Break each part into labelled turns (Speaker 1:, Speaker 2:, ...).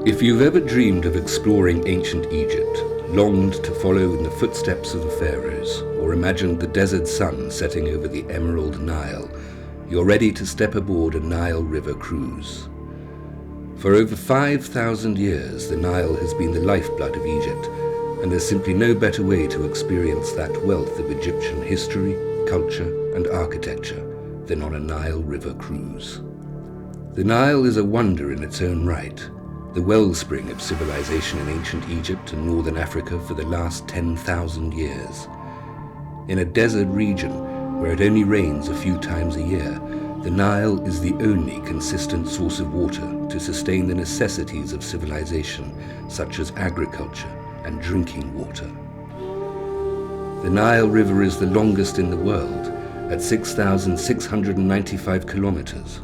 Speaker 1: If you've ever dreamed of exploring ancient Egypt, longed to follow in the footsteps of the pharaohs, or imagined the desert sun setting over the emerald Nile, you're ready to step aboard a Nile River cruise. For over 5,000 years, the Nile has been the lifeblood of Egypt, and there's simply no better way to experience that wealth of Egyptian history, culture, and architecture than on a Nile River cruise. The Nile is a wonder in its own right, the wellspring of civilization in ancient Egypt and northern Africa for the last 10,000 years. In a desert region where it only rains a few times a year, the Nile is the only consistent source of water to sustain the necessities of civilization, such as agriculture and drinking water. The Nile River is the longest in the world, at 6,695 kilometers.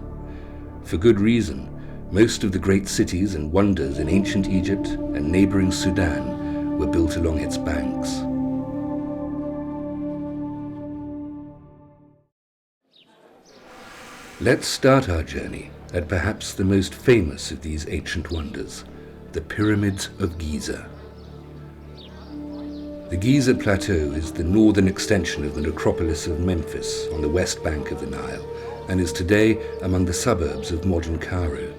Speaker 1: For good reason. Most of the great cities and wonders in ancient Egypt and neighboring Sudan were built along its banks. Let's start our journey at perhaps the most famous of these ancient wonders, the Pyramids of Giza. The Giza Plateau is the northern extension of the necropolis of Memphis on the west bank of the Nile, and is today among the suburbs of modern Cairo.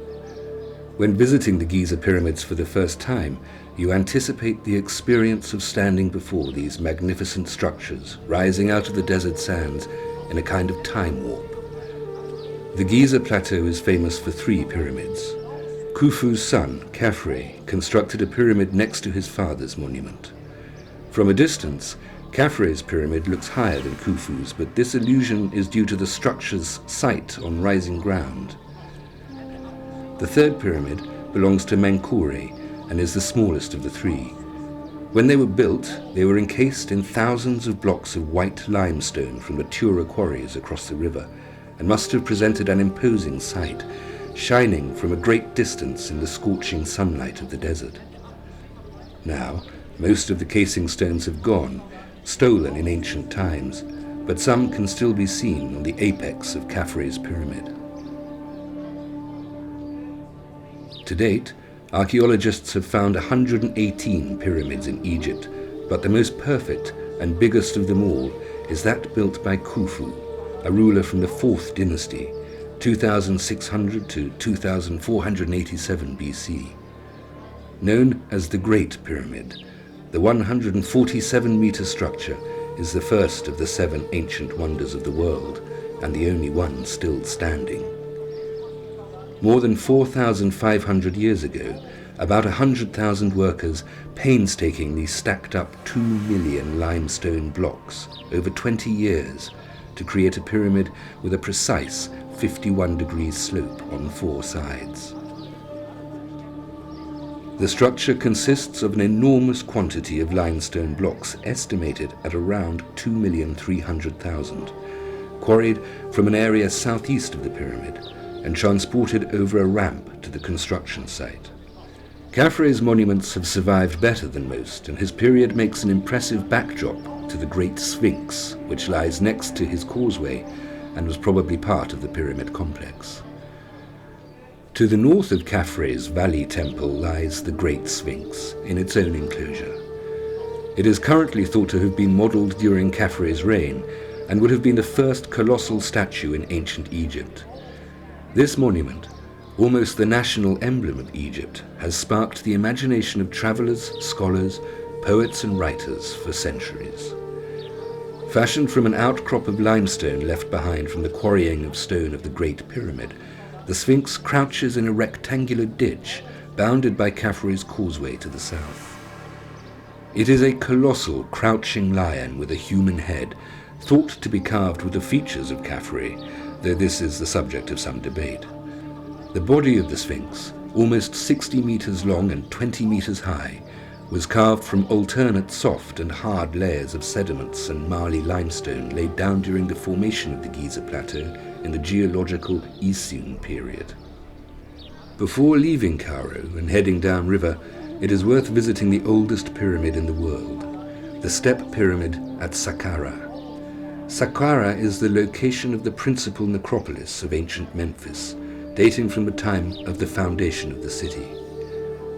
Speaker 1: When visiting the Giza pyramids for the first time, you anticipate the experience of standing before these magnificent structures rising out of the desert sands in a kind of time warp. The Giza Plateau is famous for 3 pyramids. Khufu's son, Khafre, constructed a pyramid next to his father's monument. From a distance, Khafre's pyramid looks higher than Khufu's, but this illusion is due to the structure's site on rising ground. The 3rd pyramid belongs to Menkaure and is the smallest of the 3. When they were built, they were encased in thousands of blocks of white limestone from the Tura quarries across the river, and must have presented an imposing sight, shining from a great distance in the scorching sunlight of the desert. Now, most of the casing stones have gone, stolen in ancient times, but some can still be seen on the apex of Khafre's pyramid. To date, archaeologists have found 118 pyramids in Egypt, but the most perfect and biggest of them all is that built by Khufu, a ruler from the 4th dynasty, 2600 to 2487 BC. Known as the Great Pyramid, the 147-meter structure is the first of the 7 ancient wonders of the world, and the only one still standing. More than 4,500 years ago, about 100,000 workers painstakingly stacked up 2 million limestone blocks over 20 years to create a pyramid with a precise 51-degree slope on 4 sides. The structure consists of an enormous quantity of limestone blocks estimated at around 2,300,000, quarried from an area southeast of the pyramid and transported over a ramp to the construction site. Khafre's monuments have survived better than most, and his period makes an impressive backdrop to the Great Sphinx, which lies next to his causeway and was probably part of the pyramid complex. To the north of Khafre's Valley Temple lies the Great Sphinx in its own enclosure. It is currently thought to have been modelled during Khafre's reign and would have been the first colossal statue in ancient Egypt. This monument, almost the national emblem of Egypt, has sparked the imagination of travellers, scholars, poets and writers for centuries. Fashioned from an outcrop of limestone left behind from the quarrying of stone of the Great Pyramid, the Sphinx crouches in a rectangular ditch bounded by Khafre's causeway to the south. It is a colossal crouching lion with a human head, thought to be carved with the features of Khafre, though this is the subject of some debate. The body of the Sphinx, almost 60 meters long and 20 meters high, was carved from alternate soft and hard layers of sediments and marly limestone laid down during the formation of the Giza Plateau in the geological Eocene period. Before leaving Cairo and heading downriver, it is worth visiting the oldest pyramid in the world, the Step Pyramid at Saqqara. Saqqara is the location of the principal necropolis of ancient Memphis, dating from the time of the foundation of the city.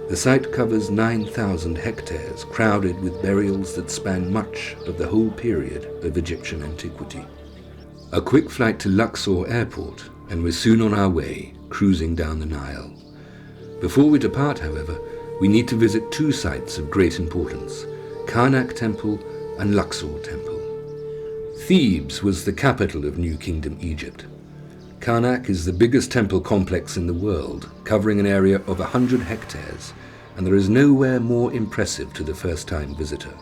Speaker 1: The site covers 9,000 hectares, crowded with burials that span much of the whole period of Egyptian antiquity. A quick flight to Luxor Airport, and we're soon on our way, cruising down the Nile. Before we depart, however, we need to visit two sites of great importance, Karnak Temple and Luxor Temple. Thebes was the capital of New Kingdom Egypt. Karnak is the biggest temple complex in the world, covering an area of 100 hectares, and there is nowhere more impressive to the first-time visitor.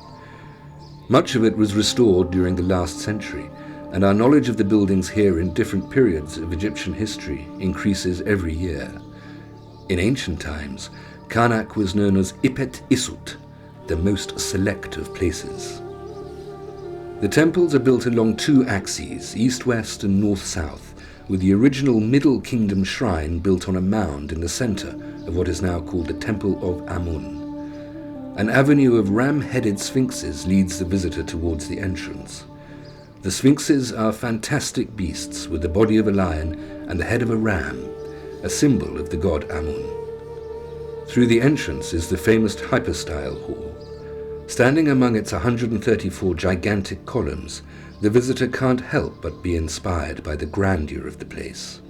Speaker 1: Much of it was restored during the last century, and our knowledge of the buildings here in different periods of Egyptian history increases every year. In ancient times, Karnak was known as Ipet Isut, the most select of places. The temples are built along two axes, east-west and north-south, with the original Middle Kingdom shrine built on a mound in the center of what is now called the Temple of Amun. An avenue of ram-headed sphinxes leads the visitor towards the entrance. The sphinxes are fantastic beasts with the body of a lion and the head of a ram, a symbol of the god Amun. Through the entrance is the famous hypostyle hall. Standing among its 134 gigantic columns, the visitor can't help but be inspired by the grandeur of the place.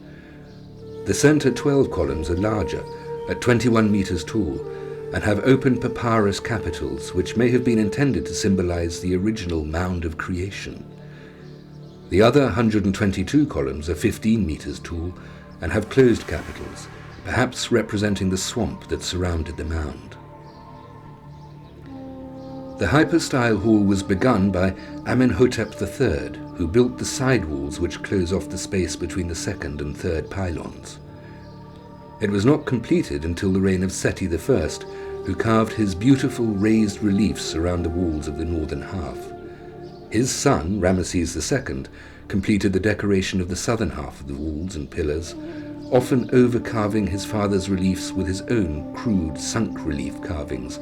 Speaker 1: The center 12 columns are larger, at 21 meters tall, and have open papyrus capitals which may have been intended to symbolize the original mound of creation. The other 122 columns are 15 meters tall and have closed capitals, perhaps representing the swamp that surrounded the mound. The hypostyle hall was begun by Amenhotep III, who built the side walls which close off the space between the second and third pylons. It was not completed until the reign of Seti I, who carved his beautiful raised reliefs around the walls of the northern half. His son, Ramesses II, completed the decoration of the southern half of the walls and pillars, often overcarving his father's reliefs with his own crude sunk relief carvings.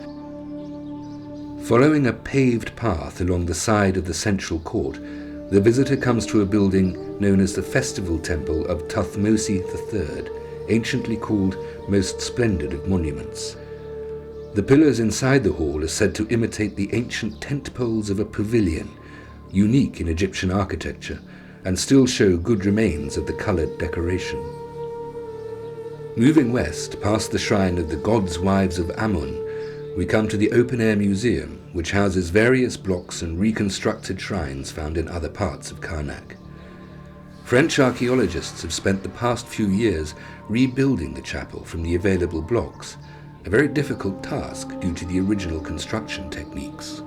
Speaker 1: Following a paved path along the side of the central court, the visitor comes to a building known as the Festival Temple of Thutmose III, anciently called Most Splendid of Monuments. The pillars inside the hall are said to imitate the ancient tent poles of a pavilion, unique in Egyptian architecture, and still show good remains of the colored decoration. Moving west, past the shrine of the gods' wives of Amun, we come to the open-air museum, which houses various blocks and reconstructed shrines found in other parts of Karnak. French archaeologists have spent the past few years rebuilding the chapel from the available blocks, a very difficult task due to the original construction techniques.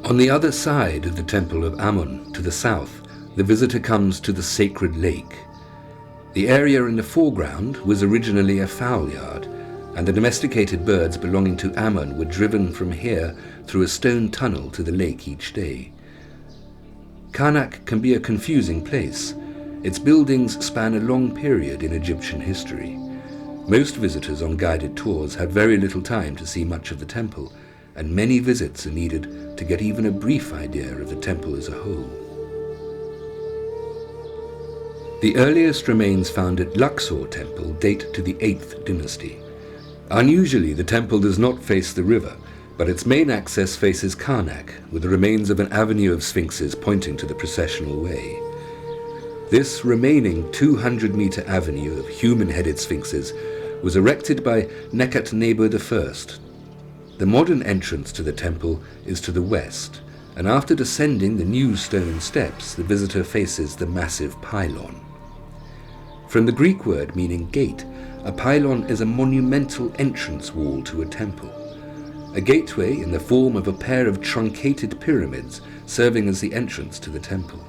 Speaker 1: On the other side of the Temple of Amun, to the south, the visitor comes to the sacred lake. The area in the foreground was originally a fowl yard, and the domesticated birds belonging to Amun were driven from here through a stone tunnel to the lake each day. Karnak can be a confusing place. Its buildings span a long period in Egyptian history. Most visitors on guided tours have very little time to see much of the temple, and many visits are needed to get even a brief idea of the temple as a whole. The earliest remains found at Luxor Temple date to the 8th dynasty. Unusually, the temple does not face the river, but its main access faces Karnak, with the remains of an avenue of sphinxes pointing to the processional way. This remaining 200-meter avenue of human-headed sphinxes was erected by Nekhutnebu I. The modern entrance to the temple is to the west, and after descending the new stone steps, the visitor faces the massive pylon. From the Greek word meaning gate, a pylon is a monumental entrance wall to a temple. A gateway in the form of a pair of truncated pyramids serving as the entrance to the temple.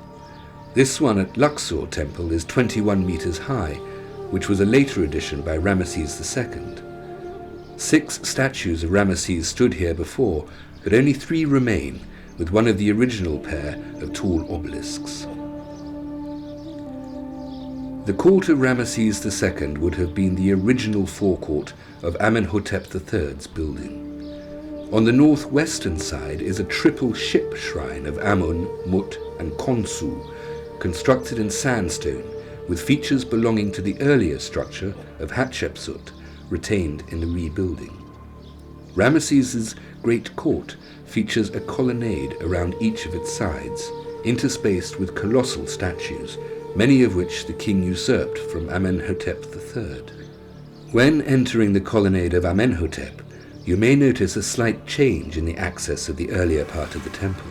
Speaker 1: This one at Luxor Temple is 21 meters high, which was a later addition by Ramesses II. 6 statues of Ramesses stood here before, but only 3 remain, with one of the original pair of tall obelisks. The court of Ramesses II would have been the original forecourt of Amenhotep III's building. On the northwestern side is a triple ship shrine of Amun, Mut, and Khonsu, constructed in sandstone, with features belonging to the earlier structure of Hatshepsut, retained in the rebuilding. Ramesses' great court features a colonnade around each of its sides, interspaced with colossal statues, many of which the king usurped from Amenhotep III. When entering the colonnade of Amenhotep, you may notice a slight change in the access of the earlier part of the temple.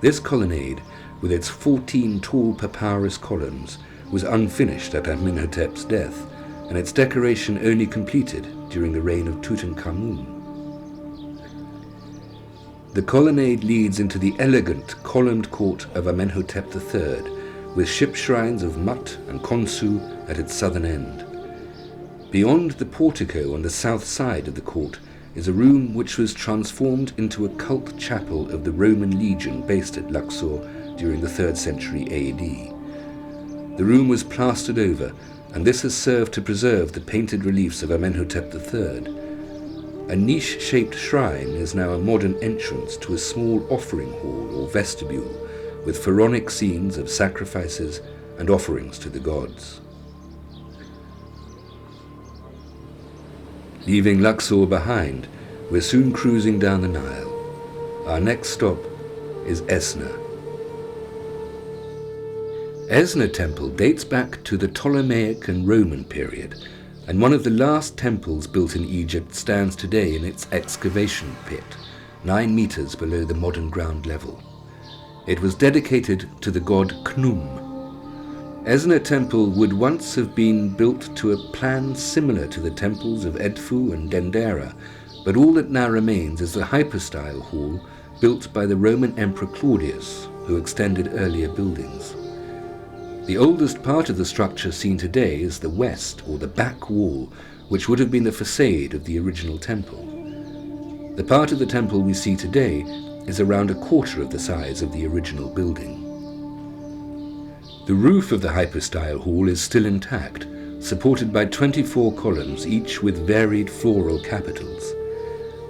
Speaker 1: This colonnade, with its 14 tall papyrus columns, was unfinished at Amenhotep's death, and its decoration only completed during the reign of Tutankhamun. The colonnade leads into the elegant columned court of Amenhotep III, with ship shrines of Mut and Khonsu at its southern end. Beyond the portico on the south side of the court is a room which was transformed into a cult chapel of the Roman legion based at Luxor during the 3rd century AD. The room was plastered over, and this has served to preserve the painted reliefs of Amenhotep III. A niche-shaped shrine is now a modern entrance to a small offering hall or vestibule with pharaonic scenes of sacrifices and offerings to the gods. Leaving Luxor behind, we're soon cruising down the Nile. Our next stop is Esna. Esna Temple dates back to the Ptolemaic and Roman period, and one of the last temples built in Egypt stands today in its excavation pit, 9 meters below the modern ground level. It was dedicated to the god Khnum. Esna Temple would once have been built to a plan similar to the temples of Edfu and Dendera, but all that now remains is the hypostyle hall built by the Roman Emperor Claudius, who extended earlier buildings. The oldest part of the structure seen today is the west, or the back wall, which would have been the facade of the original temple. The part of the temple we see today is around 1/4 of the size of the original building. The roof of the hypostyle hall is still intact, supported by 24 columns, each with varied floral capitals.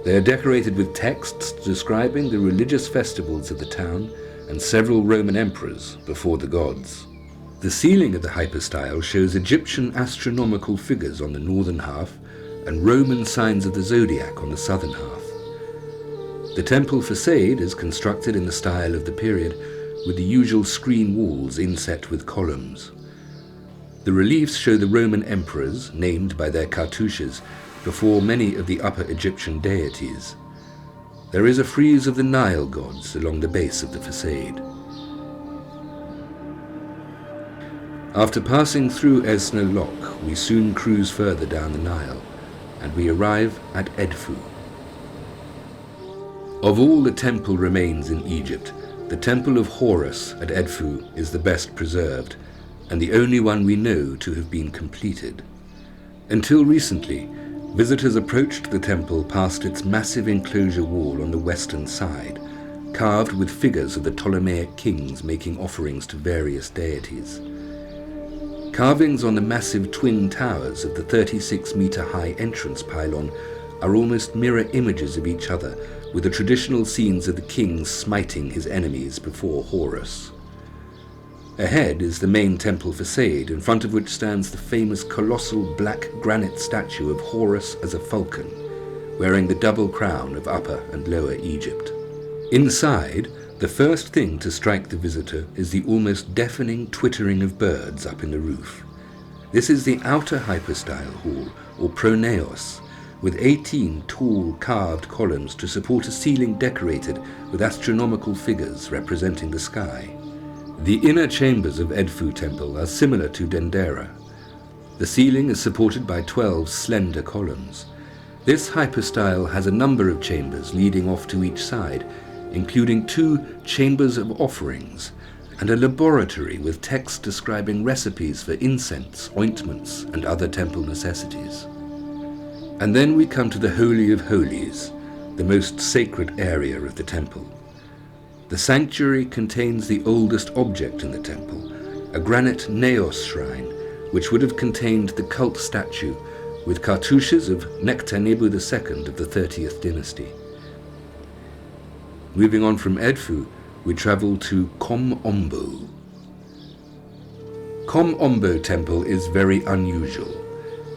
Speaker 1: They are decorated with texts describing the religious festivals of the town and several Roman emperors before the gods. The ceiling of the hypostyle shows Egyptian astronomical figures on the northern half and Roman signs of the zodiac on the southern half. The temple facade is constructed in the style of the period, with the usual screen walls inset with columns. The reliefs show the Roman emperors, named by their cartouches, before many of the Upper Egyptian deities. There is a frieze of the Nile gods along the base of the facade. After passing through Esna Lock, we soon cruise further down the Nile, and we arrive at Edfu. Of all the temple remains in Egypt, the temple of Horus at Edfu is the best preserved, and the only one we know to have been completed. Until recently, visitors approached the temple past its massive enclosure wall on the western side, carved with figures of the Ptolemaic kings making offerings to various deities. Carvings on the massive twin towers of the 36-meter-high entrance pylon are almost mirror images of each other, with the traditional scenes of the king smiting his enemies before Horus. Ahead is the main temple facade, in front of which stands the famous colossal black granite statue of Horus as a falcon, wearing the double crown of Upper and Lower Egypt. Inside, the first thing to strike the visitor is the almost deafening twittering of birds up in the roof. This is the outer hypostyle hall, or pronaos, with 18 tall carved columns to support a ceiling decorated with astronomical figures representing the sky. The inner chambers of Edfu Temple are similar to Dendera. The ceiling is supported by 12 slender columns. This hypostyle has a number of chambers leading off to each side, including 2 chambers of offerings and a laboratory with text describing recipes for incense, ointments, and other temple necessities. And then we come to the Holy of Holies, the most sacred area of the temple. The sanctuary contains the oldest object in the temple, a granite naos shrine, which would have contained the cult statue with cartouches of Nectanebo II of the 30th dynasty. Moving on from Edfu, we travel to Kom Ombo. Kom Ombo Temple is very unusual.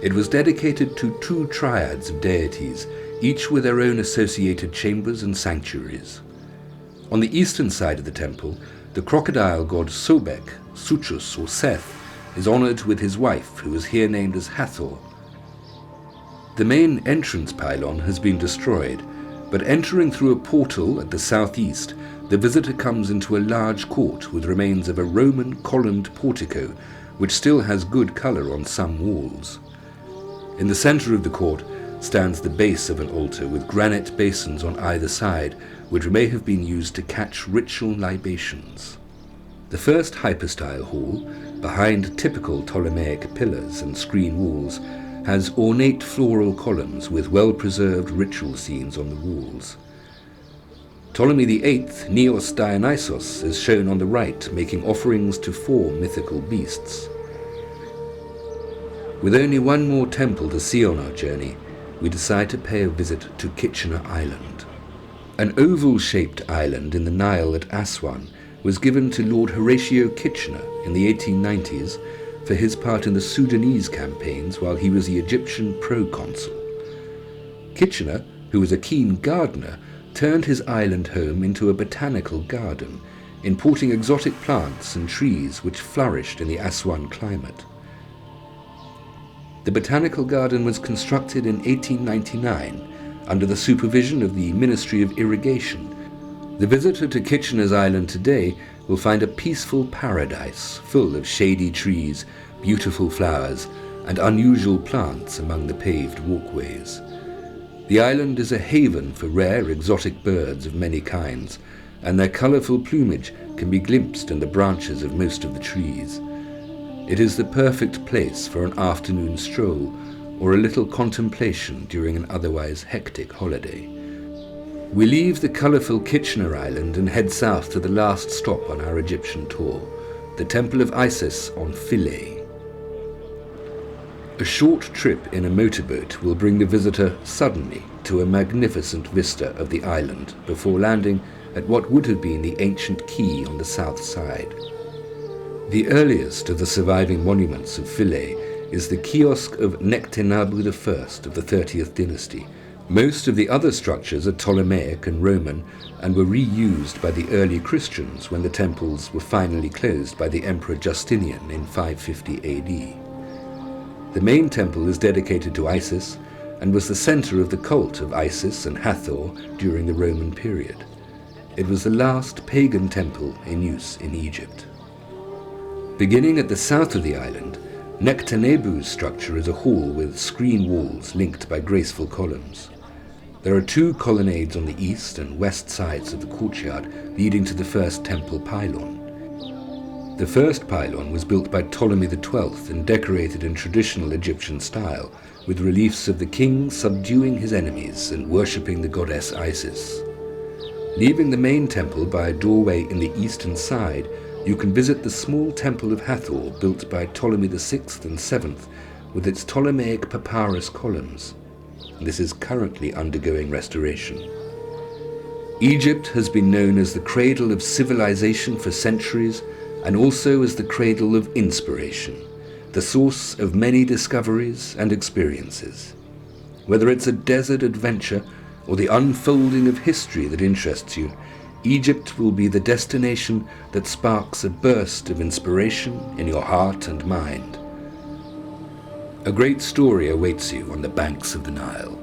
Speaker 1: It was dedicated to two triads of deities, each with their own associated chambers and sanctuaries. On the eastern side of the temple, the crocodile god Sobek, Suchus or Seth, is honored with his wife, who is here named as Hathor. The main entrance pylon has been destroyed, but entering through a portal at the southeast, the visitor comes into a large court with remains of a Roman columned portico, which still has good color on some walls. In the center of the court stands the base of an altar with granite basins on either side, which may have been used to catch ritual libations. The first hypostyle hall, behind typical Ptolemaic pillars and screen walls, has ornate floral columns with well-preserved ritual scenes on the walls. Ptolemy VIII, Neos Dionysos, is shown on the right, making offerings to 4 mythical beasts. With only one more temple to see on our journey, we decide to pay a visit to Kitchener Island. An oval-shaped island in the Nile at Aswan was given to Lord Horatio Kitchener in the 1890s for his part in the Sudanese campaigns while he was the Egyptian proconsul. Kitchener, who was a keen gardener, turned his island home into a botanical garden, importing exotic plants and trees which flourished in the Aswan climate. The botanical garden was constructed in 1899 under the supervision of the Ministry of Irrigation. The visitor to Kitchener's Island today will find a peaceful paradise full of shady trees, beautiful flowers, and unusual plants among the paved walkways. The island is a haven for rare exotic birds of many kinds, and their colorful plumage can be glimpsed in the branches of most of the trees. It is the perfect place for an afternoon stroll or a little contemplation during an otherwise hectic holiday. We leave the colorful Kitchener Island and head south to the last stop on our Egyptian tour, the Temple of Isis on Philae. A short trip in a motorboat will bring the visitor suddenly to a magnificent vista of the island before landing at what would have been the ancient quay on the south side. The earliest of the surviving monuments of Philae is the kiosk of Nechtenabu I of the 30th dynasty. Most of the other structures are Ptolemaic and Roman and were reused by the early Christians when the temples were finally closed by the Emperor Justinian in 550 AD. The main temple is dedicated to Isis and was the center of the cult of Isis and Hathor during the Roman period. It was the last pagan temple in use in Egypt. Beginning at the south of the island, Nechtenabu's structure is a hall with screen walls linked by graceful columns. There are 2 colonnades on the east and west sides of the courtyard leading to the first temple pylon. The first pylon was built by Ptolemy XII and decorated in traditional Egyptian style, with reliefs of the king subduing his enemies and worshipping the goddess Isis. Leaving the main temple by a doorway in the eastern side, you can visit the small temple of Hathor built by Ptolemy VI and VII with its Ptolemaic papyrus columns. This is currently undergoing restoration. Egypt has been known as the cradle of civilization for centuries and also as the cradle of inspiration, the source of many discoveries and experiences. Whether it's a desert adventure or the unfolding of history that interests you, Egypt will be the destination that sparks a burst of inspiration in your heart and mind. A great story awaits you on the banks of the Nile.